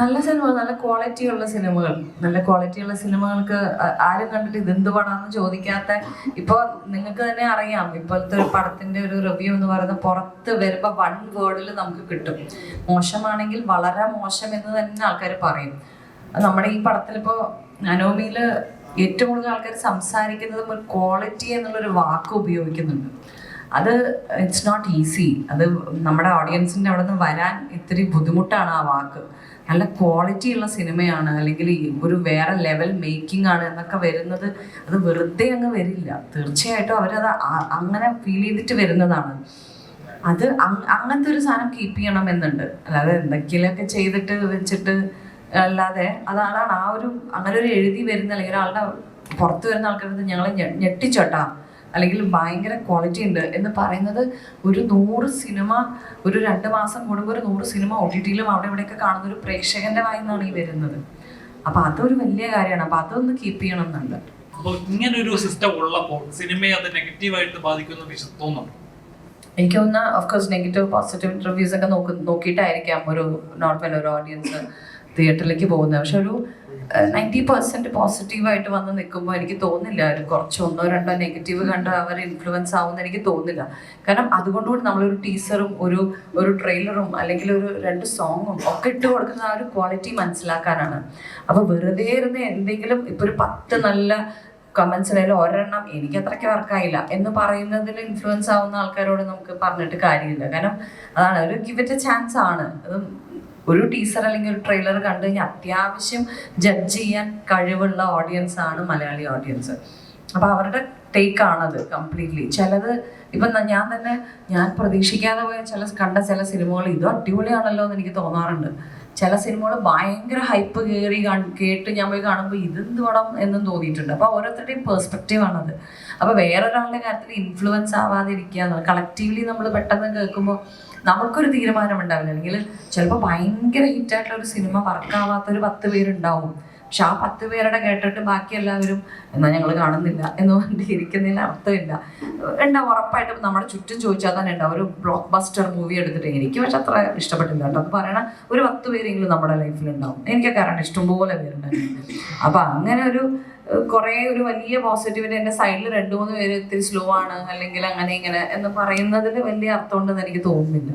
നല്ല സിനിമകൾ, നല്ല ക്വാളിറ്റിയുള്ള സിനിമകൾ, നല്ല ക്വാളിറ്റിയുള്ള സിനിമകൾക്ക് ആരും കണ്ടിട്ട് ഇതെന്ത് പടാന്ന് ചോദിക്കാത്ത, ഇപ്പോൾ നിങ്ങൾക്ക് തന്നെ അറിയാം ഇപ്പോഴത്തെ ഒരു പടത്തിന്റെ ഒരു റിവ്യൂ എന്ന് പറയുന്നത് പുറത്ത് വരുമ്പോൾ 1 വേർഡിൽ നമുക്ക് കിട്ടും. മോശമാണെങ്കിൽ വളരെ മോശം എന്ന് തന്നെ ആൾക്കാർ പറയും. നമ്മുടെ ഈ പടത്തിൽ ഇപ്പോൾ അനോമിയിൽ ഏറ്റവും കൂടുതൽ ആൾക്കാർ സംസാരിക്കുന്നതും ഒരു ക്വാളിറ്റി എന്നുള്ളൊരു വാക്ക് ഉപയോഗിക്കുന്നുണ്ട്. അത് ഇറ്റ്സ് നോട്ട് ഈസി. അത് നമ്മുടെ ഓഡിയൻസിൻ്റെ അവിടെ നിന്ന് വരാൻ ഇത്തിരി ബുദ്ധിമുട്ടാണ് ആ വാക്ക്. നല്ല ക്വാളിറ്റി ഉള്ള സിനിമയാണ്, അല്ലെങ്കിൽ ഒരു വേറെ ലെവൽ മേക്കിംഗ് ആണ് എന്നൊക്കെ വരുന്നത് അത് വെറുതെ അങ്ങ് വരില്ല. തീർച്ചയായിട്ടും അവരത് അങ്ങനെ ഫീൽ ചെയ്തിട്ട് വരുന്നതാണ്. അത് അങ്ങനത്തെ ഒരു സാധനം കീപ്പ് ചെയ്യണം എന്നുണ്ട്. അല്ലാതെ എന്തെങ്കിലുമൊക്കെ ചെയ്തിട്ട് വെച്ചിട്ട് അല്ലാതെ അതാണ് ആ ഒരു അങ്ങനെ ഒരു എഴുതി വരുന്ന, അല്ലെങ്കിൽ ഒരാളുടെ പുറത്ത് വരുന്ന ആൾക്കാരുടെ ഞങ്ങളെ ഞെട്ടിച്ചോട്ടാ അല്ലെങ്കിൽ ഭയങ്കര ക്വാളിറ്റി ഉണ്ട് എന്ന് പറയുന്നത്. ഒരു 100 സിനിമ ഒരു 2 മാസം കൂടുമ്പോൾ ഒരു 100 സിനിമ OTT-ലും അവിടെ ഇവിടെയൊക്കെ കാണുന്ന ഒരു പ്രേക്ഷകന്റെ വായിന്നാണ് ഈ വരുന്നത്. അപ്പൊ അതൊരു വലിയ കാര്യമാണ്. അപ്പൊ അതൊന്ന് കീപ്പ് ചെയ്യണം എന്നുണ്ട്. അപ്പോൾ ഇങ്ങനെ ഒരു സിസ്റ്റം ഉള്ളപ്പോൾ സിനിമയെ അത് നെഗറ്റീവായിട്ട് ബാധിക്കുന്ന തോന്നുന്നു. എനിക്ക് തോന്നുന്ന ഓഫ്കോഴ്സ് നെഗറ്റീവ് പോസിറ്റീവ് റിവ്യൂസ് ഒക്കെ നോക്കിയിട്ടായിരിക്കാം ഒരു നോർമൽ ഒരു ഓഡിയൻസ് തിയേറ്ററിലേക്ക് പോകുന്നത്. പക്ഷെ ഒരു 90% പോസിറ്റീവായിട്ട് വന്ന് നിൽക്കുമ്പോൾ എനിക്ക് തോന്നില്ല ഒരു കുറച്ച് 1-2 നെഗറ്റീവ് കണ്ട് അവർ ഇൻഫ്ലുവൻസ് ആവുമെന്ന് എനിക്ക് തോന്നില്ല. കാരണം അതുകൊണ്ടുകൂടി നമ്മളൊരു ടീസറും ഒരു ട്രെയിലറും അല്ലെങ്കിൽ ഒരു 2 സോങ്ങും ഒക്കെ ഇട്ട് കൊടുക്കുന്ന ആ ഒരു ക്വാളിറ്റി മനസ്സിലാക്കാനാണ്. അപ്പോൾ വെറുതെ ഇരുന്ന് എന്തെങ്കിലും ഇപ്പോൾ ഒരു 10 നല്ല കമൻസിലായാലും ഒരെണ്ണം എനിക്ക് അത്രയ്ക്ക് വർക്കായില്ല എന്ന് പറയുന്നതിൽ ഇൻഫ്ലുവൻസ് ആവുന്ന ആൾക്കാരോട് നമുക്ക് പറഞ്ഞിട്ട് കാര്യമില്ല. കാരണം അതാണ് ഒരു ഗിവ് ഇറ്റ് എ ചാൻസ് ആണ്. അതും ഒരു ടീസർ അല്ലെങ്കിൽ ഒരു ട്രെയിലർ കണ്ടു കഴിഞ്ഞാൽ അത്യാവശ്യം ജഡ്ജ് ചെയ്യാൻ കഴിവുള്ള ഓഡിയൻസ് ആണ് മലയാളി ഓഡിയൻസ്. അപ്പോൾ അവരുടെ ടേക്കാണത് കംപ്ലീറ്റ്ലി. ചിലത് ഇപ്പം ഞാൻ പ്രതീക്ഷിക്കാതെ പോയ കണ്ട ചില സിനിമകൾ ഇത് അടിപൊളിയാണല്ലോ എന്ന് എനിക്ക് തോന്നാറുണ്ട്. ചില സിനിമകൾ ഭയങ്കര ഹൈപ്പ് കേട്ട് ഞാൻ പോയി കാണുമ്പോൾ ഇതെന്ത് പടം എന്നും തോന്നിയിട്ടുണ്ട്. അപ്പോൾ ഓരോരുത്തരുടെയും പെർസ്പെക്റ്റീവാണത്. അപ്പോൾ വേറൊരാളുടെ കാര്യത്തിൽ ഇൻഫ്ലുവൻസ് ആവാതിരിക്കുക എന്നുള്ളത്. കളക്റ്റീവ്ലി നമ്മൾ പെട്ടെന്ന് കേൾക്കുമ്പോൾ നമുക്കൊരു തീരുമാനം ഉണ്ടാവില്ല. അല്ലെങ്കിൽ ചിലപ്പോൾ ഭയങ്കര ഹിറ്റായിട്ടുള്ള ഒരു സിനിമ വർക്കാവാത്തൊരു 10 പേരുണ്ടാവും. പക്ഷെ ആ 10 പേരുടെ കേട്ടിട്ട് ബാക്കി എല്ലാവരും എന്നാൽ ഞങ്ങൾ കാണുന്നില്ല എന്ന് പറഞ്ഞിരിക്കുന്നതിന് അർത്ഥമില്ല. ഉണ്ടാവും, ഉറപ്പായിട്ടും നമ്മുടെ ചുറ്റും ചോദിച്ചാൽ തന്നെ ഉണ്ടാവും. ഒരു ബ്ലോക്ക് ബസ്റ്റർ മൂവി എടുത്തിട്ട് എനിക്ക് പക്ഷെ അത്ര ഇഷ്ടപ്പെട്ടില്ല കേട്ടോ എന്ന് പറയണ ഒരു 10 പേരെങ്കിലും നമ്മുടെ ലൈഫിലുണ്ടാവും. എനിക്കൊക്കെ അറിയണം, ഇഷ്ടംപോലെ പേരുണ്ടായിരുന്നു. അപ്പം അങ്ങനെ കുറേ ഒരു വലിയ പോസിറ്റിവിറ്റി എൻ്റെ സൈഡിൽ 2-3 പേര് ഇത്തിരി സ്ലോ ആണ് അല്ലെങ്കിൽ അങ്ങനെ ഇങ്ങനെ എന്ന് പറയുന്നതിൽ വലിയ അർത്ഥമുണ്ടെന്ന് എനിക്ക് തോന്നുന്നില്ല.